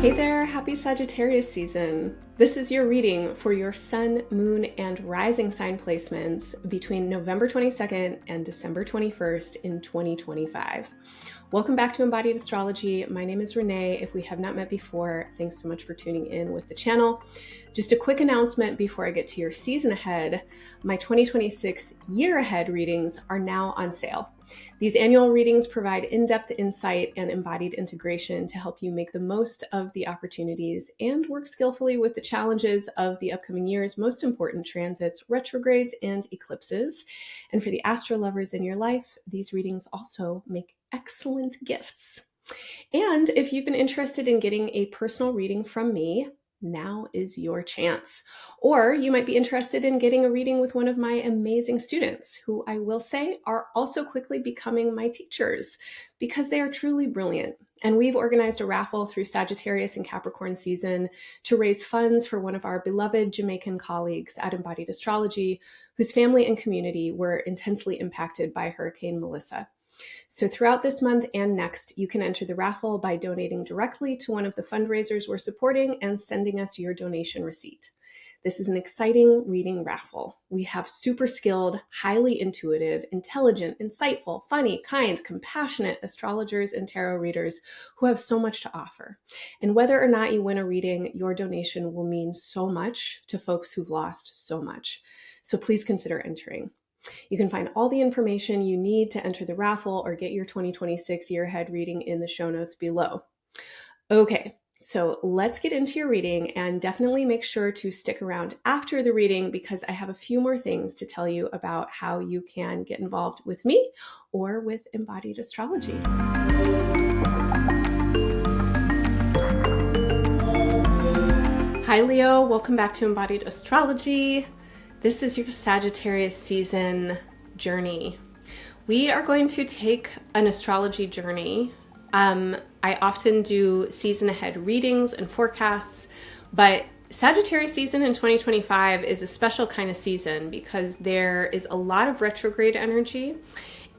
Hey there, happy Sagittarius season. This is your reading for your sun, moon, and rising sign placements between November 22nd and December 21st in 2025. Welcome back to Embodied Astrology. My name is Renee. If we have not met before, thanks so much for tuning in with the channel. Just a quick announcement before I get to your season ahead. My 2026 year ahead readings are now on sale. These annual readings provide in-depth insight and embodied integration to help you make the most of the opportunities and work skillfully with the challenges of the upcoming year's most important transits, retrogrades, and eclipses. And for the astro lovers in your life, these readings also make excellent gifts. And if you've been interested in getting a personal reading from me, now is your chance. Or you might be interested in getting a reading with one of my amazing students, who I will say are also quickly becoming my teachers because they are truly brilliant. And we've organized a raffle through Sagittarius and Capricorn season to raise funds for one of our beloved Jamaican colleagues at Embodied Astrology, whose family and community were intensely impacted by Hurricane Melissa. So throughout this month and next, you can enter the raffle by donating directly to one of the fundraisers we're supporting and sending us your donation receipt. This is an exciting reading raffle. We have super skilled, highly intuitive, intelligent, insightful, funny, kind, compassionate astrologers and tarot readers who have so much to offer. And whether or not you win a reading, your donation will mean so much to folks who've lost so much. So please consider entering. You can find all the information you need to enter the raffle or get your 2026 year ahead reading in the show notes below. Okay, so let's get into your reading, and definitely make sure to stick around after the reading because I have a few more things to tell you about how you can get involved with me or with Embodied Astrology. Hi Leo, welcome back to Embodied Astrology. This is your Sagittarius season journey. We are going to take an astrology journey. I often do season ahead readings and forecasts, but Sagittarius season in 2025 is a special kind of season because there is a lot of retrograde energy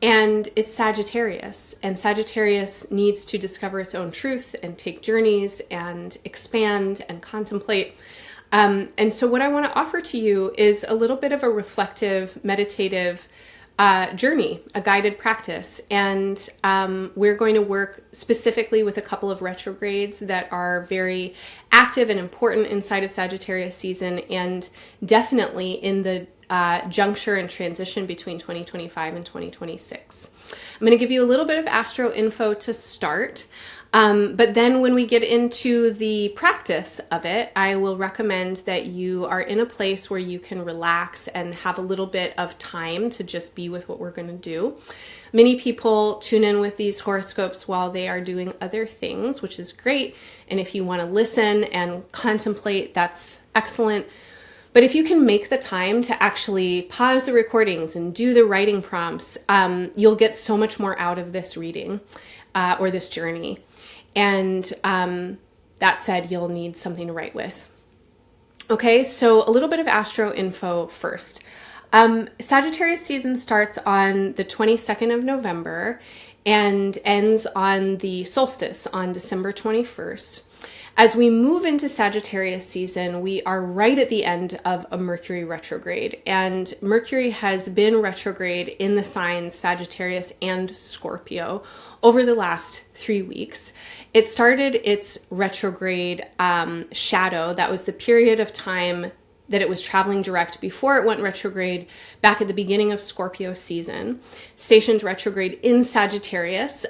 and it's Sagittarius, and Sagittarius needs to discover its own truth and take journeys and expand and contemplate. And so what I want to offer to you is a little bit of a reflective, meditative journey, a guided practice. And we're going to work specifically with a couple of retrogrades that are very active and important inside of Sagittarius season, and definitely in the juncture and transition between 2025 and 2026. I'm going to give you a little bit of astro info to start. But then when we get into the practice of it, I will recommend that you are in a place where you can relax and have a little bit of time to just be with what we're going to do. Many people tune in with these horoscopes while they are doing other things, which is great. And if you want to listen and contemplate, that's excellent. But if you can make the time to actually pause the recordings and do the writing prompts, you'll get so much more out of this reading or this journey. And that said, you'll need something to write with. Okay, so a little bit of astro info first. Sagittarius season starts on the 22nd of November and ends on the solstice on December 21st. As we move into Sagittarius season, we are right at the end of a Mercury retrograde, and Mercury has been retrograde in the signs Sagittarius and Scorpio over the last 3 weeks. It started its retrograde shadow. That was the period of time that it was traveling direct before it went retrograde back at the beginning of Scorpio season. Stationed retrograde in Sagittarius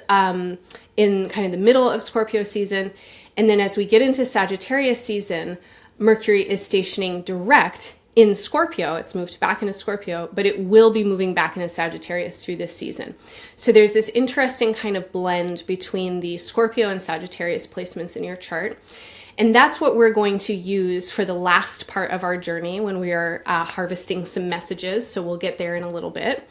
in kind of the middle of Scorpio season. And then as we get into Sagittarius season, Mercury is stationing direct in Scorpio. It's moved back into Scorpio, but it will be moving back into Sagittarius through this season. So there's this interesting kind of blend between the Scorpio and Sagittarius placements in your chart. And that's what we're going to use for the last part of our journey when we are harvesting some messages. So we'll get there in a little bit.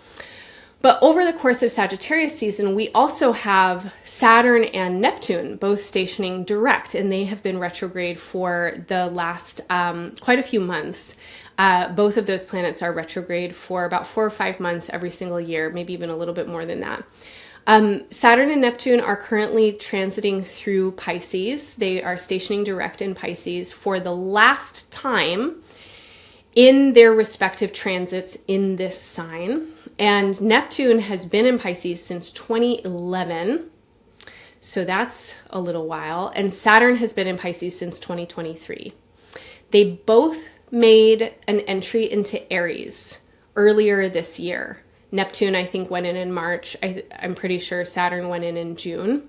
But over the course of Sagittarius season, we also have Saturn and Neptune both stationing direct, and they have been retrograde for the last quite a few months. Both of those planets are retrograde for about 4 or 5 months every single year, maybe even a little bit more than that. Saturn and Neptune are currently transiting through Pisces. They are stationing direct in Pisces for the last time in their respective transits in this sign. And Neptune has been in Pisces since 2011. So that's a little while. And Saturn has been in Pisces since 2023. They both made an entry into Aries earlier this year. Neptune, I think, went in March. I'm pretty sure Saturn went in June.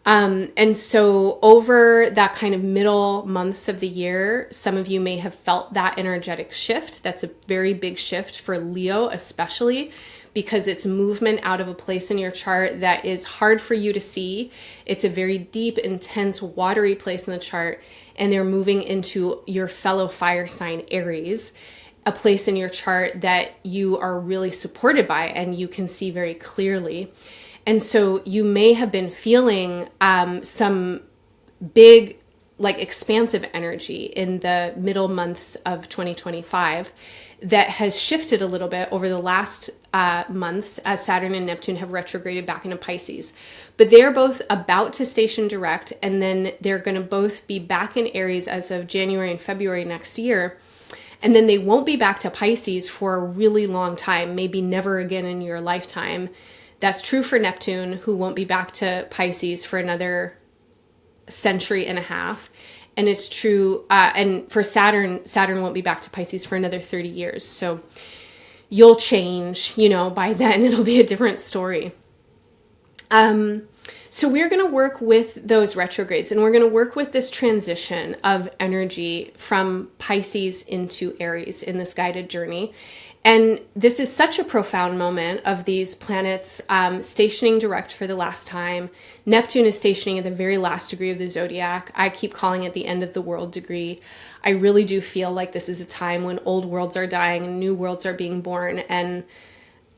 And so over that kind of middle months of the year, some of you may have felt that energetic shift. That's a very big shift for Leo, especially because it's movement out of a place in your chart that is hard for you to see. It's a very deep, intense, watery place in the chart, and they're moving into your fellow fire sign, Aries, a place in your chart that you are really supported by and you can see very clearly. And so you may have been feeling some big, like expansive energy in the middle months of 2025 that has shifted a little bit over the last months as Saturn and Neptune have retrograded back into Pisces. But they're both about to station direct, and then they're going to both be back in Aries as of January and February next year. And then they won't be back to Pisces for a really long time, maybe never again in your lifetime. That's true for Neptune, who won't be back to Pisces for another century and a half. And it's true, and for Saturn won't be back to Pisces for another 30 years. So you'll change, by then it'll be a different story. So we're going to work with those retrogrades, and we're going to work with this transition of energy from Pisces into Aries in this guided journey. And this is such a profound moment of these planets stationing direct for the last time. Neptune is stationing at the very last degree of the zodiac. I keep calling it the end of the world degree. I really do feel like this is a time when old worlds are dying and new worlds are being born. And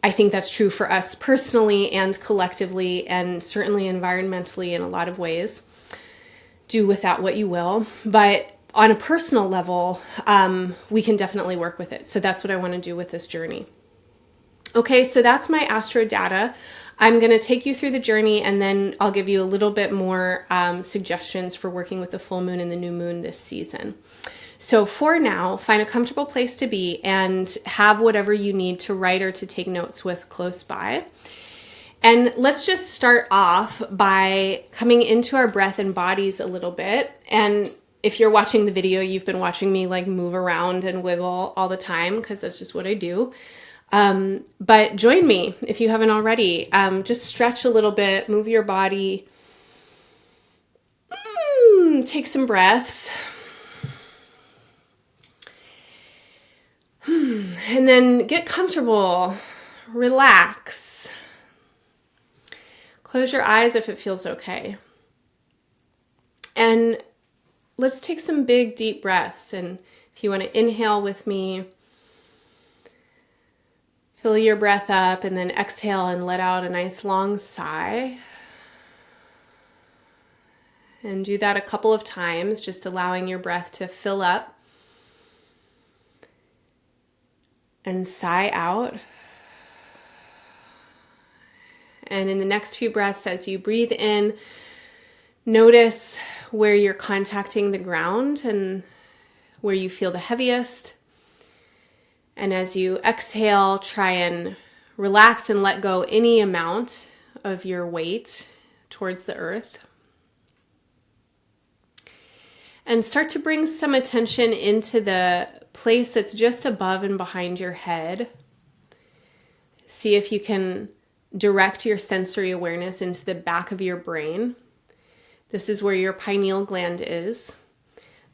I think that's true for us personally and collectively, and certainly environmentally in a lot of ways. Do with that what you will. But on a personal level, we can definitely work with it. So that's what I want to do with this journey. Okay, so that's my astro data. I'm going to take you through the journey, and then I'll give you a little bit more suggestions for working with the full moon and the new moon this season. So for now, find a comfortable place to be and have whatever you need to write or to take notes with close by. And let's just start off by coming into our breath and bodies a little bit. And if you're watching the video, you've been watching me like move around and wiggle all the time because that's just what I do. But join me if you haven't already. Just stretch a little bit, move your body. Take some breaths. And then get comfortable, relax. Close your eyes if it feels okay. And let's take some big, deep breaths. And if you want to inhale with me, fill your breath up and then exhale and let out a nice long sigh. And do that a couple of times, just allowing your breath to fill up and sigh out. And in the next few breaths, as you breathe in, notice where you're contacting the ground and where you feel the heaviest. And as you exhale, try and relax and let go any amount of your weight towards the earth. And start to bring some attention into the place that's just above and behind your head. See if you can direct your sensory awareness into the back of your brain. This is where your pineal gland is.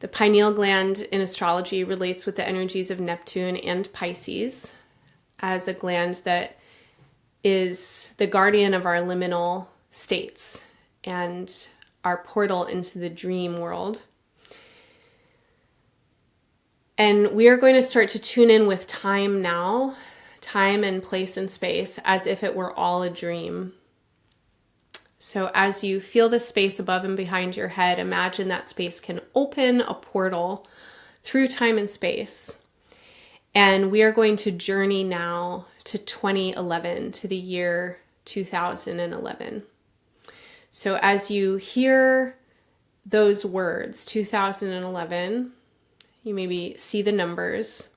The pineal gland in astrology relates with the energies of Neptune and Pisces as a gland that is the guardian of our liminal states and our portal into the dream world. And we are going to start to tune in with time now, time and place and space, as if it were all a dream. So as you feel the space above and behind your head, imagine that space can open a portal through time and space. And we are going to journey now to 2011, to the year 2011. So as you hear those words, 2011, you maybe see the numbers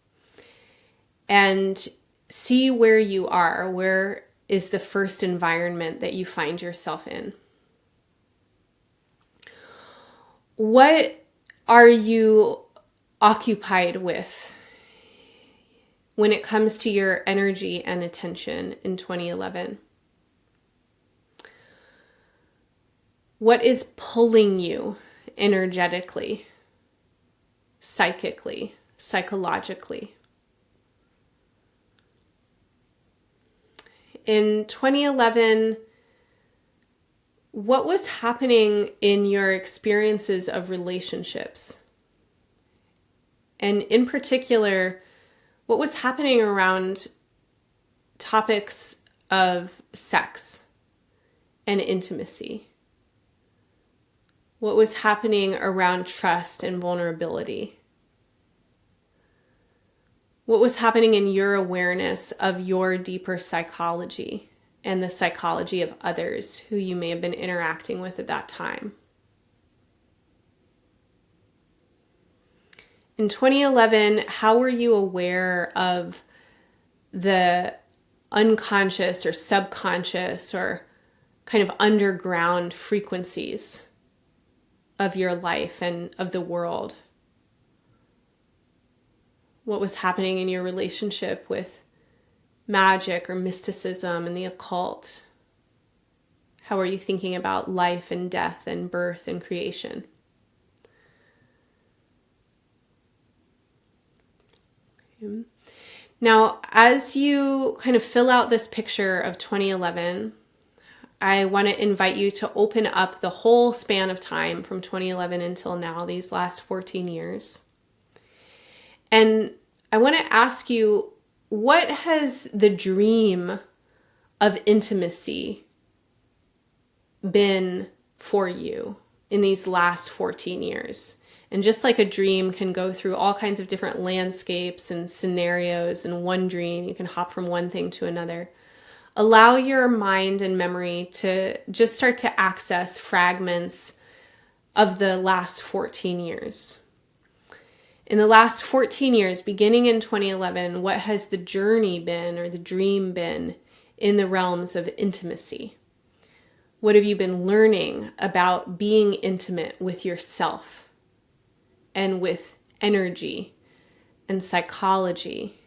and see where you are. Where is the first environment that you find yourself in? What are you occupied with when it comes to your energy and attention in 2011? What is pulling you energetically, psychically, psychologically? In 2011, what was happening in your experiences of relationships? And in particular, what was happening around topics of sex and intimacy? What was happening around trust and vulnerability? What was happening in your awareness of your deeper psychology and the psychology of others who you may have been interacting with at that time? In 2011, how were you aware of the unconscious or subconscious or kind of underground frequencies of your life and of the world? What was happening in your relationship with magic or mysticism and the occult? How are you thinking about life and death and birth and creation? Now, as you kind of fill out this picture of 2011, I want to invite you to open up the whole span of time from 2011 until now, these last 14 years. And I want to ask you, what has the dream of intimacy been for you in these last 14 years? And just like a dream can go through all kinds of different landscapes and scenarios in one dream, you can hop from one thing to another. Allow your mind and memory to just start to access fragments of the last 14 years. In the last 14 years, beginning in 2011, what has the journey been or the dream been in the realms of intimacy? What have you been learning about being intimate with yourself and with energy and psychology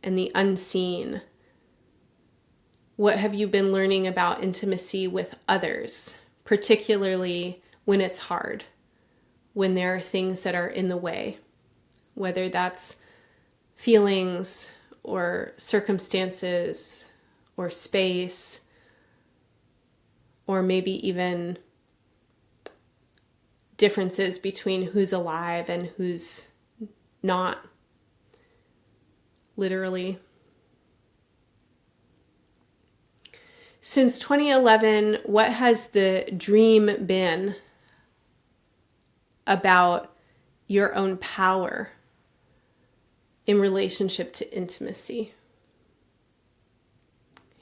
and the unseen? What have you been learning about intimacy with others, particularly when it's hard, when there are things that are in the way, whether that's feelings or circumstances or space, or maybe even differences between who's alive and who's not, literally. Since 2011, what has the dream been about your own power in relationship to intimacy?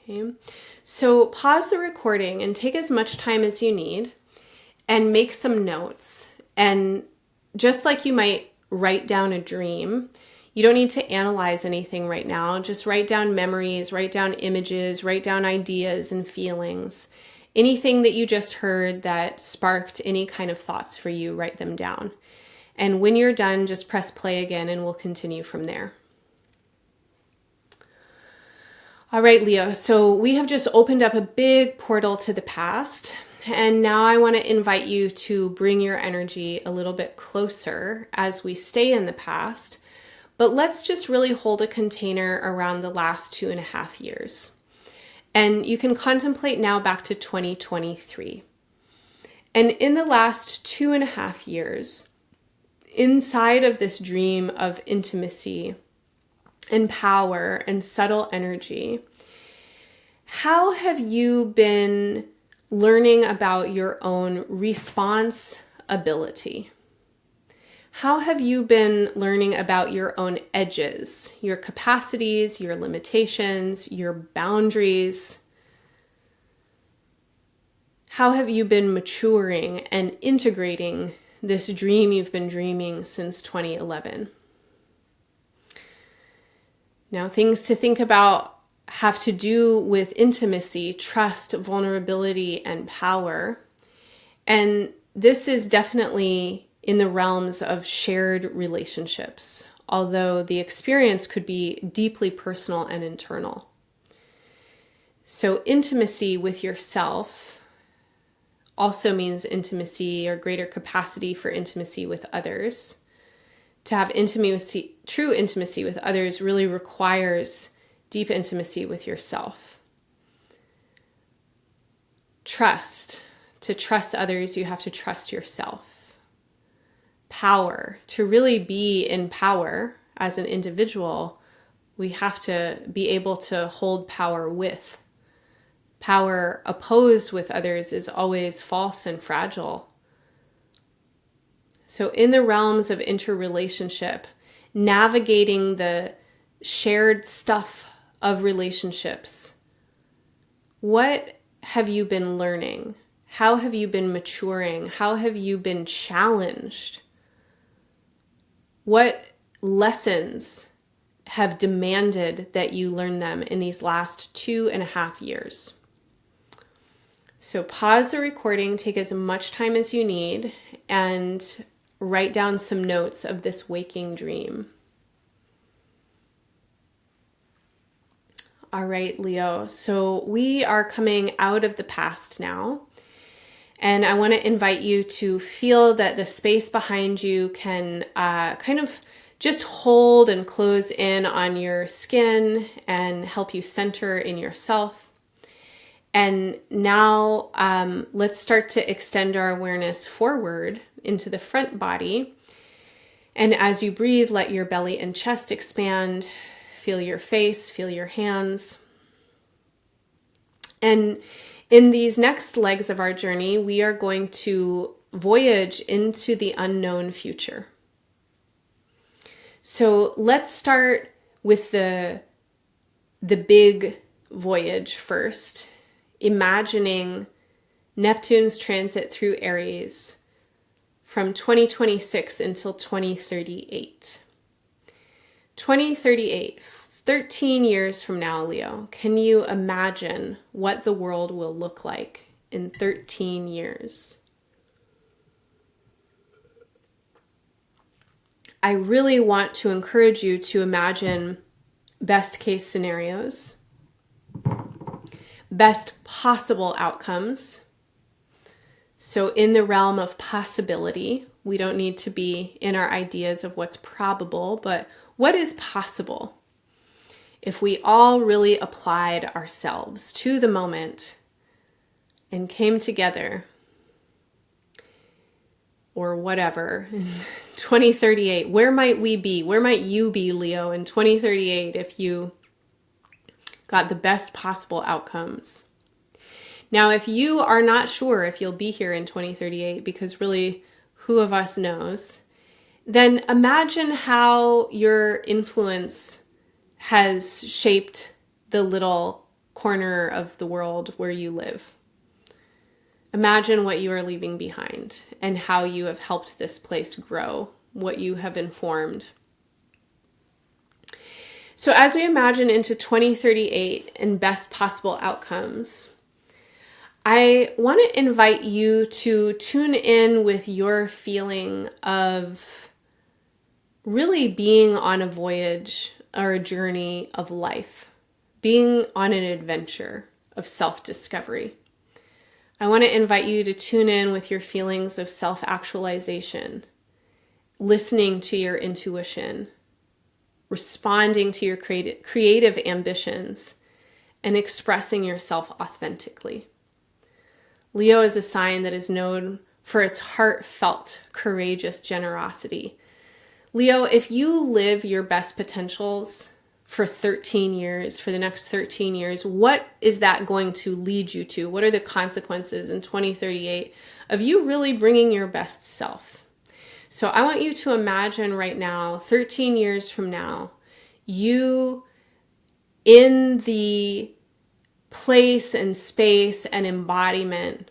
Okay. So pause the recording and take as much time as you need and make some notes. And just like you might write down a dream, you don't need to analyze anything right now. Just write down memories, write down images, write down ideas and feelings. Anything that you just heard that sparked any kind of thoughts for you, write them down. And when you're done, just press play again and we'll continue from there. All right, Leo, so we have just opened up a big portal to the past. And now I want to invite you to bring your energy a little bit closer as we stay in the past. But let's just really hold a container around the last 2.5 years. And you can contemplate now back to 2023. And in the last 2.5 years, inside of this dream of intimacy and power and subtle energy, how have you been learning about your own response ability? How have you been learning about your own edges, your capacities, your limitations, your boundaries? How have you been maturing and integrating this dream you've been dreaming since 2011? Now, things to think about have to do with intimacy, trust, vulnerability, and power. And this is definitely in the realms of shared relationships, although the experience could be deeply personal and internal. So intimacy with yourself also means intimacy or greater capacity for intimacy with others. To have intimacy, true intimacy with others, really requires deep intimacy with yourself. Trust. To trust others, you have to trust yourself. Power. To really be in power as an individual, we have to be able to hold power with. Power opposed with others is always false and fragile. So in the realms of interrelationship, navigating the shared stuff of relationships, what have you been learning? How have you been maturing? How have you been challenged? What lessons have demanded that you learn them in these last 2.5 years? So pause the recording, take as much time as you need, and write down some notes of this waking dream. All right, Leo. So we are coming out of the past now. And I want to invite you to feel that the space behind you can kind of just hold and close in on your skin and help you center in yourself. And now let's start to extend our awareness forward into the front body. And as you breathe, let your belly and chest expand. Feel your face, feel your hands. And in these next legs of our journey, we are going to voyage into the unknown future. So let's start with the big voyage first, imagining Neptune's transit through Aries from 2026 until 2038. 2038, 13 years from now, Leo, can you imagine what the world will look like in 13 years? I really want to encourage you to imagine best case scenarios, best possible outcomes. So in the realm of possibility, we don't need to be in our ideas of what's probable, but what is possible? If we all really applied ourselves to the moment and came together, or whatever, in 2038, where might we be? Where might you be, Leo, in 2038 if you got the best possible outcomes? Now, if you are not sure if you'll be here in 2038, because really, who of us knows, then imagine how your influence has shaped the little corner of the world where you live. Imagine what you are leaving behind and how you have helped this place grow, what you have informed. So as we imagine into 2038 and best possible outcomes, I want to invite you to tune in with your feeling of really being on a voyage or a journey of life, being on an adventure of self-discovery. I want to invite you to tune in with your feelings of self-actualization, listening to your intuition, responding to your creative ambitions, and expressing yourself authentically. Leo is a sign that is known for its heartfelt, courageous generosity. Leo, if you live your best potentials for 13 years, for the next 13 years, what is that going to lead you to? What are the consequences in 2038 of you really bringing your best self? So I want you to imagine right now, 13 years from now, you in the place and space and embodiment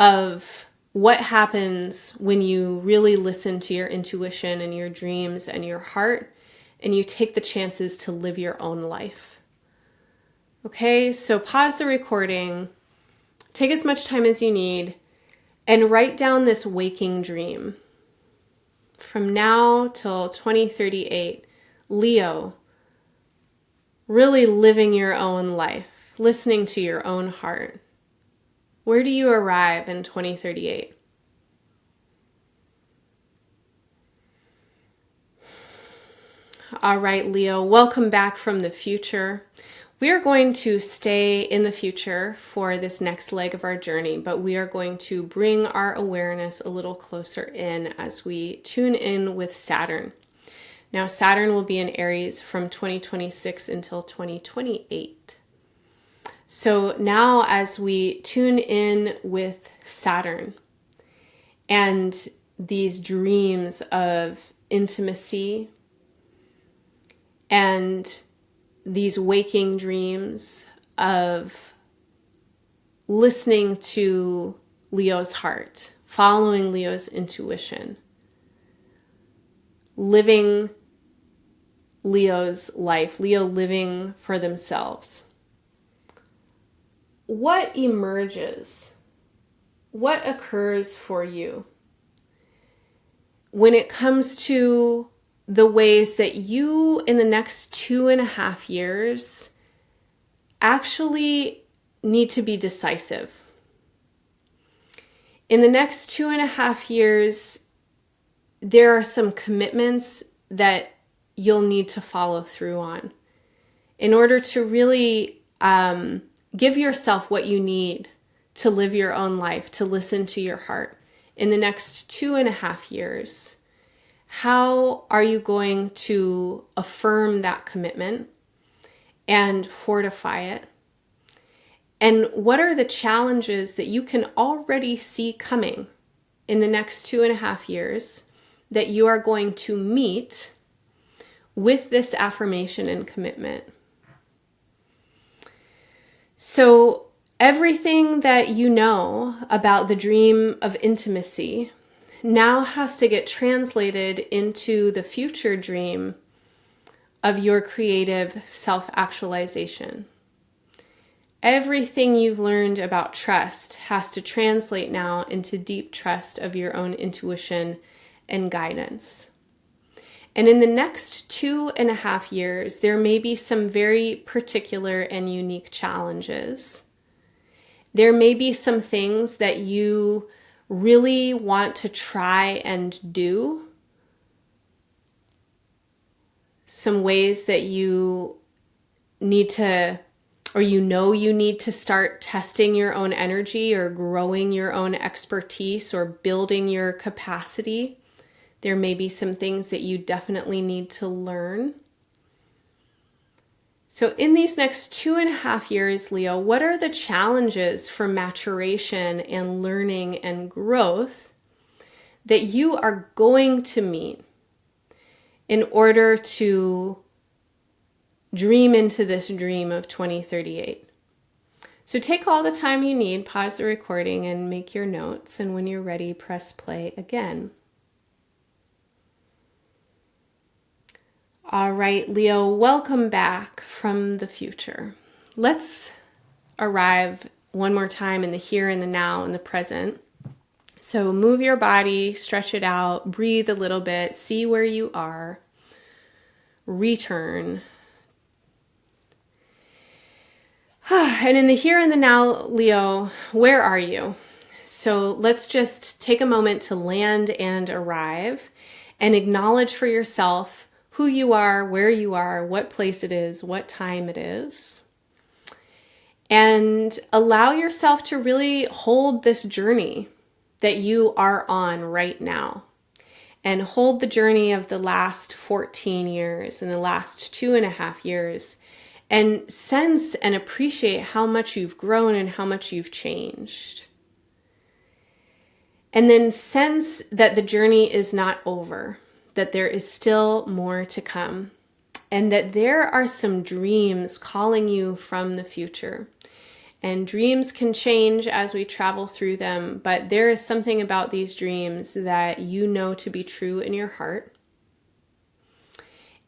of what happens when you really listen to your intuition and your dreams and your heart, and you take the chances to live your own life. Okay, so pause the recording, take as much time as you need, and write down this waking dream. From now till 2038, Leo, really living your own life, listening to your own heart. Where do you arrive in 2038? All right, Leo, welcome back from the future. We are going to stay in the future for this next leg of our journey, but we are going to bring our awareness a little closer in as we tune in with Saturn. Now, Saturn will be in Aries from 2026 until 2028. So now as we tune in with Saturn and these dreams of intimacy and these waking dreams of listening to Leo's heart, following Leo's intuition, living Leo's life, Leo living for themselves. What emerges? What occurs for you when it comes to the ways that you in the next 2.5 years actually need to be decisive? In the next 2.5 years, there are some commitments that you'll need to follow through on in order to really give yourself what you need to live your own life, to listen to your heart. In the next 2.5 years, how are you going to affirm that commitment and fortify it? And what are the challenges that you can already see coming in the next 2.5 years that you are going to meet with this affirmation and commitment? So everything that you know about the dream of intimacy now has to get translated into the future dream of your creative self-actualization. Everything you've learned about trust has to translate now into deep trust of your own intuition and guidance. And in the next 2.5 years, there may be some very particular and unique challenges. There may be some things that you really want to try and do, some ways that you need to, or you need to start testing your own energy or growing your own expertise or building your capacity. There may be some things that you definitely need to learn. So in these next 2.5 years, Leo, what are the challenges for maturation and learning and growth that you are going to meet in order to dream into this dream of 2038? So take all the time you need, pause the recording and make your notes. And when you're ready, press play again. All right, Leo, welcome back from the future. Let's arrive one more time in the here and the now and the present. So move your body, stretch it out, breathe a little bit, see where you are, return. And in the here and the now, Leo, where are you? So let's just take a moment to land and arrive and acknowledge for yourself who you are, where you are, what place it is, what time it is. And allow yourself to really hold this journey that you are on right now. And hold the journey of the last 14 years and the last 2.5 years. And sense and appreciate how much you've grown and how much you've changed. And then sense that the journey is not over, that there is still more to come, and that there are some dreams calling you from the future. And dreams can change as we travel through them, but there is something about these dreams that you know to be true in your heart.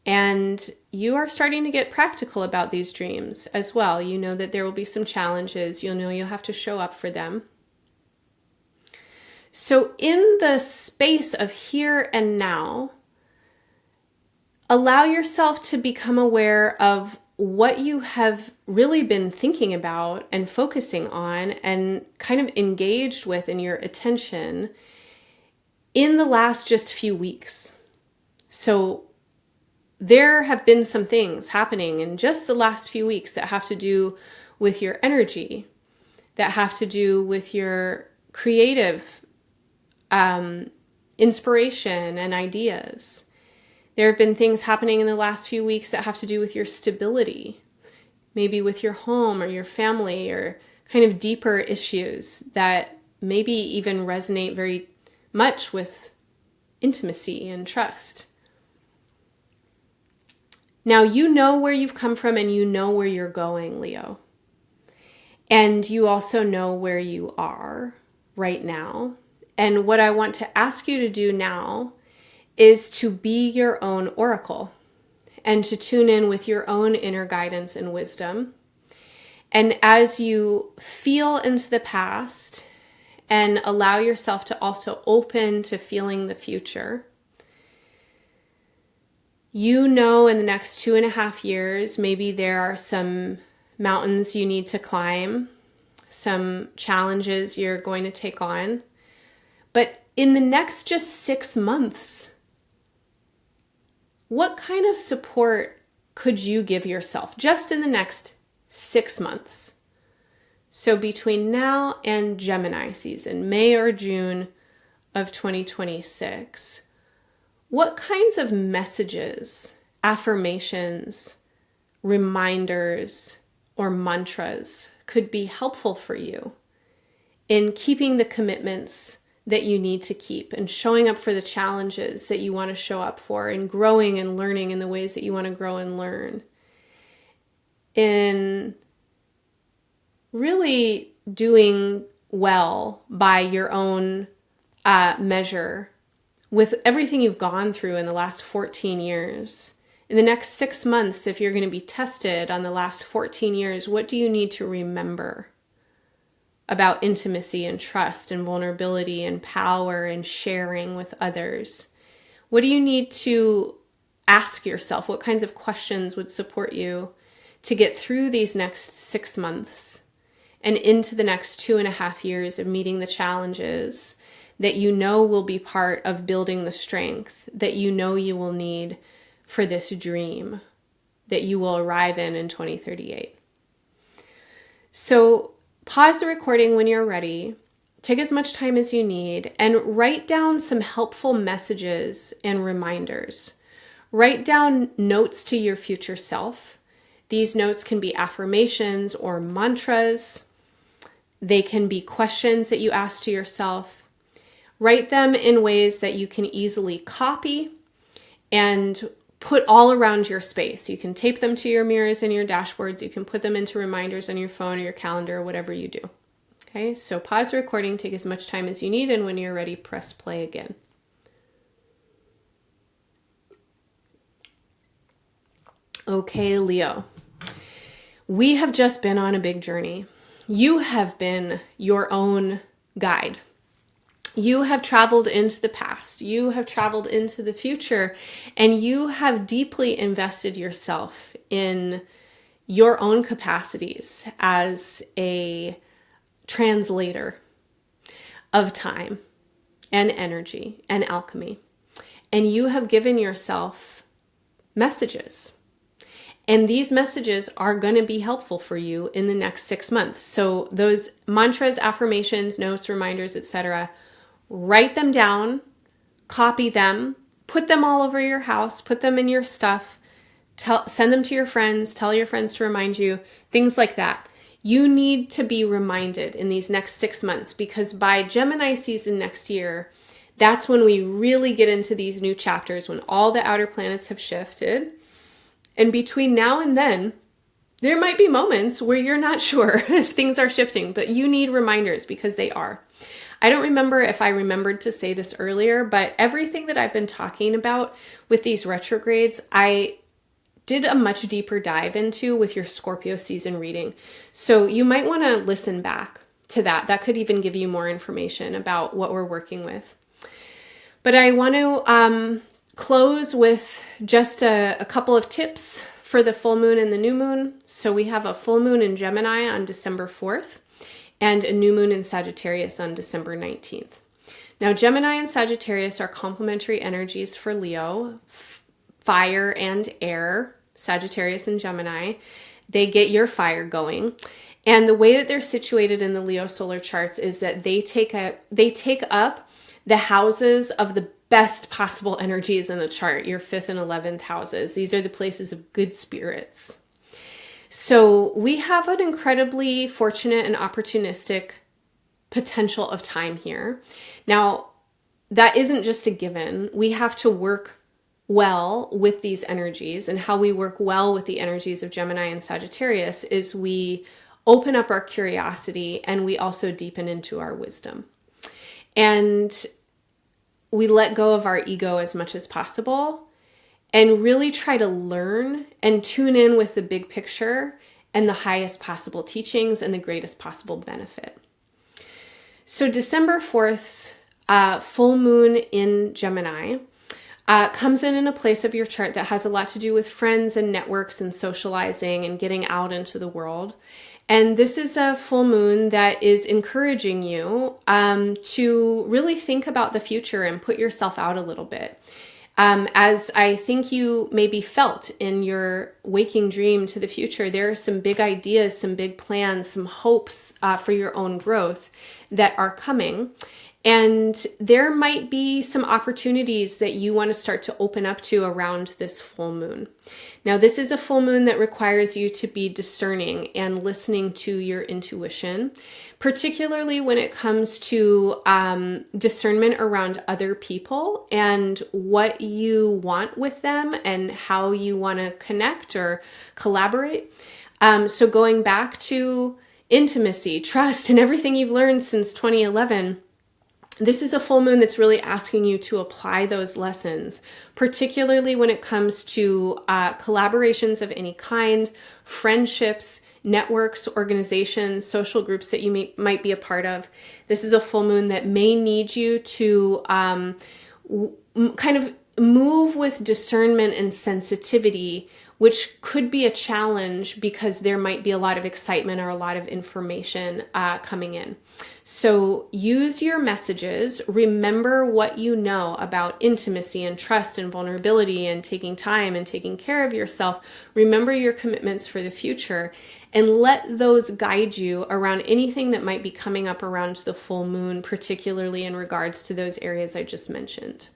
And you are starting to get practical about these dreams as well. You know that there will be some challenges. You'll know you'll have to show up for them. So in the space of here and now, allow yourself to become aware of what you have really been thinking about and focusing on and kind of engaged with in your attention in the last just few weeks. So there have been some things happening in just the last few weeks that have to do with your energy, that have to do with your creative inspiration and ideas. There have been things happening in the last few weeks that have to do with your stability, maybe with your home or your family, or kind of deeper issues that maybe even resonate very much with intimacy and trust. Now, you know where you've come from and you know where you're going, Leo. And you also know where you are right now. And what I want to ask you to do now is to be your own oracle and to tune in with your own inner guidance and wisdom. And as you feel into the past and allow yourself to also open to feeling the future, you know in the next 2.5 years, maybe there are some mountains you need to climb, some challenges you're going to take on. But in the next just 6 months, what kind of support could you give yourself just in the next 6 months? So between now and Gemini season, May or June of 2026, what kinds of messages, affirmations, reminders, or mantras could be helpful for you in keeping the commitments that you need to keep and showing up for the challenges that you want to show up for and growing and learning in the ways that you want to grow and learn? In really doing well by your own measure with everything you've gone through in the last 14 years. In the next 6 months, if you're going to be tested on the last 14 years, what do you need to remember about intimacy and trust and vulnerability and power and sharing with others? What do you need to ask yourself? What kinds of questions would support you to get through these next 6 months and into the next 2.5 years of meeting the challenges that you know will be part of building the strength that you know you will need for this dream that you will arrive in 2038? So pause the recording when you're ready. Take as much time as you need and write down some helpful messages and reminders. Write down notes to your future self. These notes can be affirmations or mantras. They can be questions that you ask to yourself. Write them in ways that you can easily copy and put all around your space. You can tape them to your mirrors and your dashboards. You can put them into reminders on your phone or your calendar or whatever you do. Okay, so pause the recording, take as much time as you need, and when you're ready, press play again. Okay, Leo, we have just been on a big journey. You have been your own guide. You have traveled into the past, you have traveled into the future, and you have deeply invested yourself in your own capacities as a translator of time and energy and alchemy. And you have given yourself messages. And these messages are going to be helpful for you in the next 6 months. So those mantras, affirmations, notes, reminders, etc., write them down, copy them, put them all over your house, put them in your stuff, send them to your friends, tell your friends to remind you, things like that. You need to be reminded in these next 6 months, because by Gemini season next year, that's when we really get into these new chapters, when all the outer planets have shifted. And between now and then, there might be moments where you're not sure if things are shifting, but you need reminders because they are. I don't remember if I remembered to say this earlier, but everything that I've been talking about with these retrogrades, I did a much deeper dive into with your Scorpio season reading. So you might want to listen back to that. That could even give you more information about what we're working with. But I want to close with just a couple of tips for the full moon and the new moon. So we have a full moon in Gemini on December 4th and a new moon in Sagittarius on December 19th. Now, Gemini and Sagittarius are complementary energies for Leo, fire and air, Sagittarius and Gemini. They get your fire going. And the way that they're situated in the Leo solar charts is that they take up the houses of the best possible energies in the chart, your 5th and 11th houses. These are the places of good spirits. So we have an incredibly fortunate and opportunistic potential of time here. Now, that isn't just a given. We have to work well with these energies, and how we work well with the energies of Gemini and Sagittarius is we open up our curiosity and we also deepen into our wisdom. And we let go of our ego as much as possible and really try to learn and tune in with the big picture and the highest possible teachings and the greatest possible benefit. So December 4th's full moon in Gemini comes in a place of your chart that has a lot to do with friends and networks and socializing and getting out into the world. And this is a full moon that is encouraging you to really think about the future and put yourself out a little bit. As I think you maybe felt in your waking dream to the future, there are some big ideas, some big plans, some hopes for your own growth that are coming. And there might be some opportunities that you want to start to open up to around this full moon. Now, this is a full moon that requires you to be discerning and listening to your intuition, particularly when it comes to discernment around other people and what you want with them and how you want to connect or collaborate. So going back to intimacy, trust, and everything you've learned since 2011, this is a full moon that's really asking you to apply those lessons, particularly when it comes to collaborations of any kind, friendships, networks, organizations, social groups that you might be a part of. This is a full moon that may need you to kind of move with discernment and sensitivity, which could be a challenge because there might be a lot of excitement or a lot of information coming in. So use your messages. Remember what you know about intimacy and trust and vulnerability and taking time and taking care of yourself. Remember your commitments for the future and let those guide you around anything that might be coming up around the full moon, particularly in regards to those areas I just mentioned.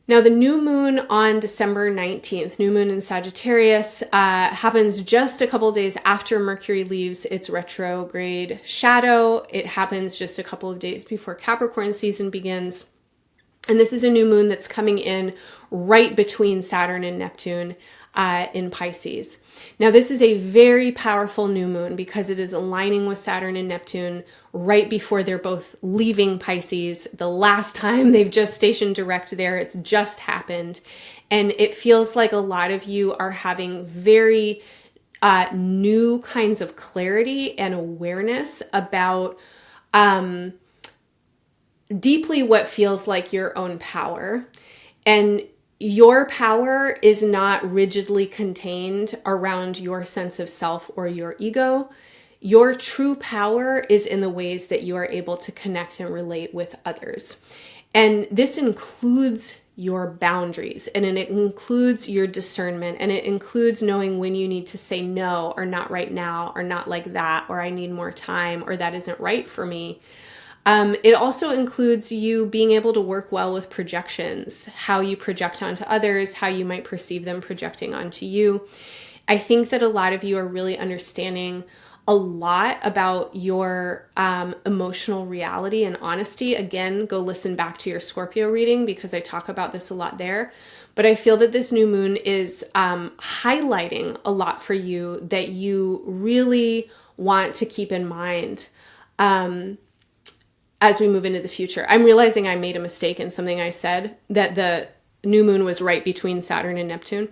Now, the new moon on December 19th, new moon in Sagittarius, happens just a couple days after Mercury leaves its retrograde shadow. It happens just a couple of days before Capricorn season begins. And this is a new moon that's coming in right between Saturn and Neptune in Pisces. Now, this is a very powerful new moon because it is aligning with Saturn and Neptune right before they're both leaving Pisces. The last time they've just stationed direct there, it's just happened. And it feels like a lot of you are having very new kinds of clarity and awareness about deeply what feels like your own power. And your power is not rigidly contained around your sense of self or your ego. Your true power is in the ways that you are able to connect and relate with others. And this includes your boundaries, and it includes your discernment, and it includes knowing when you need to say no, or not right now, or not like that, or I need more time, or that isn't right for me. It also includes you being able to work well with projections, how you project onto others, how you might perceive them projecting onto you. I think that a lot of you are really understanding a lot about your emotional reality and honesty. Again, go listen back to your Scorpio reading because I talk about this a lot there. But I feel that this new moon is highlighting a lot for you that you really want to keep in mind as we move into the future. I'm realizing I made a mistake in something I said, that the new moon was right between Saturn and Neptune.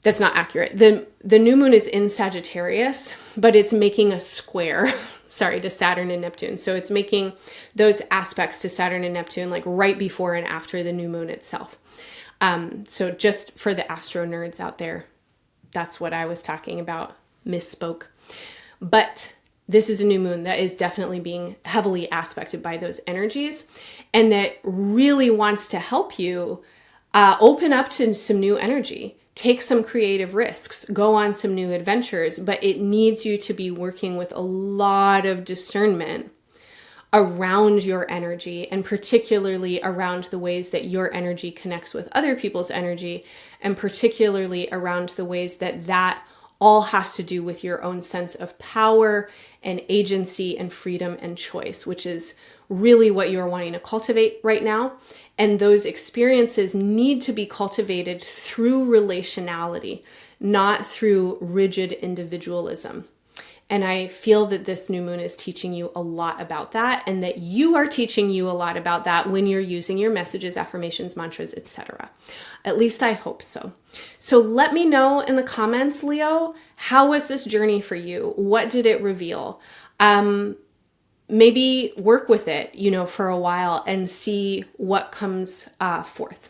That's not accurate. The new moon is in Sagittarius, but it's making a square, to Saturn and Neptune. So it's making those aspects to Saturn and Neptune like right before and after the new moon itself. So just for the astro nerds out there, that's what I was talking about. Misspoke. But this is a new moon that is definitely being heavily aspected by those energies and that really wants to help you open up to some new energy. Take some creative risks, go on some new adventures, but it needs you to be working with a lot of discernment around your energy and particularly around the ways that your energy connects with other people's energy and particularly around the ways that that all has to do with your own sense of power and agency and freedom and choice, which is really what you're wanting to cultivate right now. And those experiences need to be cultivated through relationality, not through rigid individualism. And I feel that this new moon is teaching you a lot about that and that you are teaching you a lot about that when you're using your messages, affirmations, mantras, etc. At least I hope so. So let me know in the comments, Leo, how was this journey for you? What did it reveal? Maybe work with it, for a while and see what comes forth.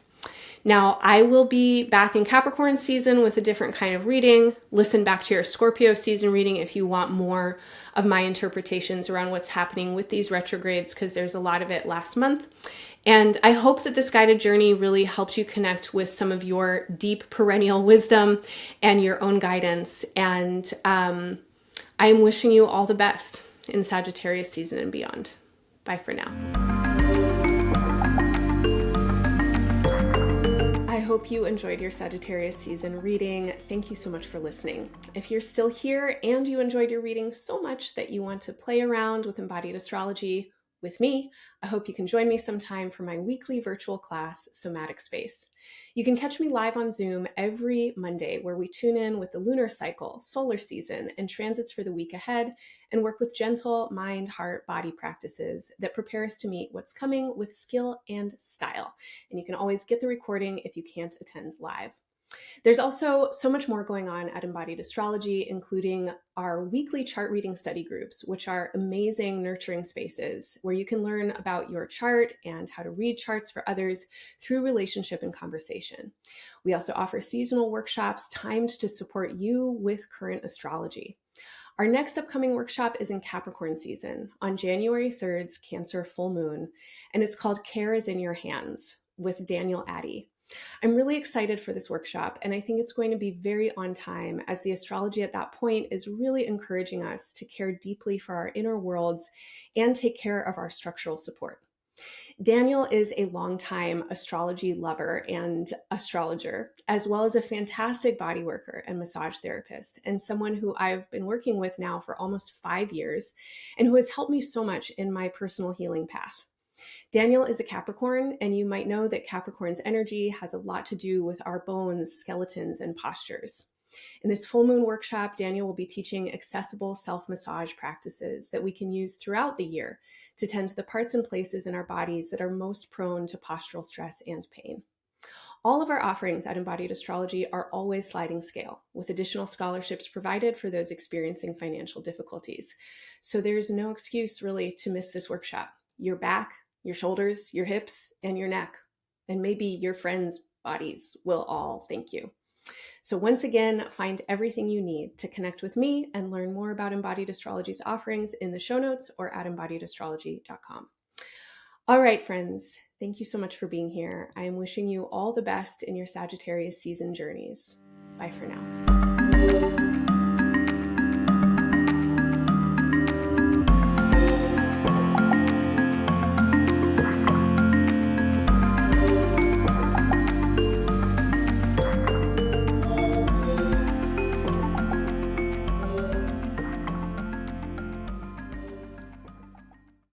Now, I will be back in Capricorn season with a different kind of reading. Listen back to your Scorpio season reading if you want more of my interpretations around what's happening with these retrogrades, because there's a lot of it last month. And I hope that this guided journey really helps you connect with some of your deep perennial wisdom and your own guidance. And I am wishing you all the best in Sagittarius season and beyond. Bye for now. I hope you enjoyed your Sagittarius season reading. Thank you so much for listening. If you're still here and you enjoyed your reading so much that you want to play around with embodied astrology with me, I hope you can join me sometime for my weekly virtual class, Somatic Space. You can catch me live on Zoom every Monday, where we tune in with the lunar cycle, solar season, and transits for the week ahead, and work with gentle mind, heart, body practices that prepare us to meet what's coming with skill and style. And you can always get the recording if you can't attend live. There's also so much more going on at Embodied Astrology, including our weekly chart reading study groups, which are amazing, nurturing spaces where you can learn about your chart and how to read charts for others through relationship and conversation. We also offer seasonal workshops timed to support you with current astrology. Our next upcoming workshop is in Capricorn season on January 3rd's Cancer full moon, and it's called Care is in Your Hands with Daniel Addy. I'm really excited for this workshop, and I think it's going to be very on time, as the astrology at that point is really encouraging us to care deeply for our inner worlds and take care of our structural support. Daniel is a longtime astrology lover and astrologer, as well as a fantastic body worker and massage therapist, and someone who I've been working with now for almost 5 years, and who has helped me so much in my personal healing path. Daniel is a Capricorn, and you might know that Capricorn's energy has a lot to do with our bones, skeletons, and postures. In this full moon workshop, Daniel will be teaching accessible self-massage practices that we can use throughout the year to tend to the parts and places in our bodies that are most prone to postural stress and pain. All of our offerings at Embodied Astrology are always sliding scale, with additional scholarships provided for those experiencing financial difficulties. So there's no excuse really to miss this workshop. Your back, your shoulders, your hips, and your neck, and maybe your friends' bodies will all thank you. So once again, find everything you need to connect with me and learn more about Embodied Astrology's offerings in the show notes or at embodiedastrology.com. All right, friends, thank you so much for being here. I am wishing you all the best in your Sagittarius season journeys. Bye for now.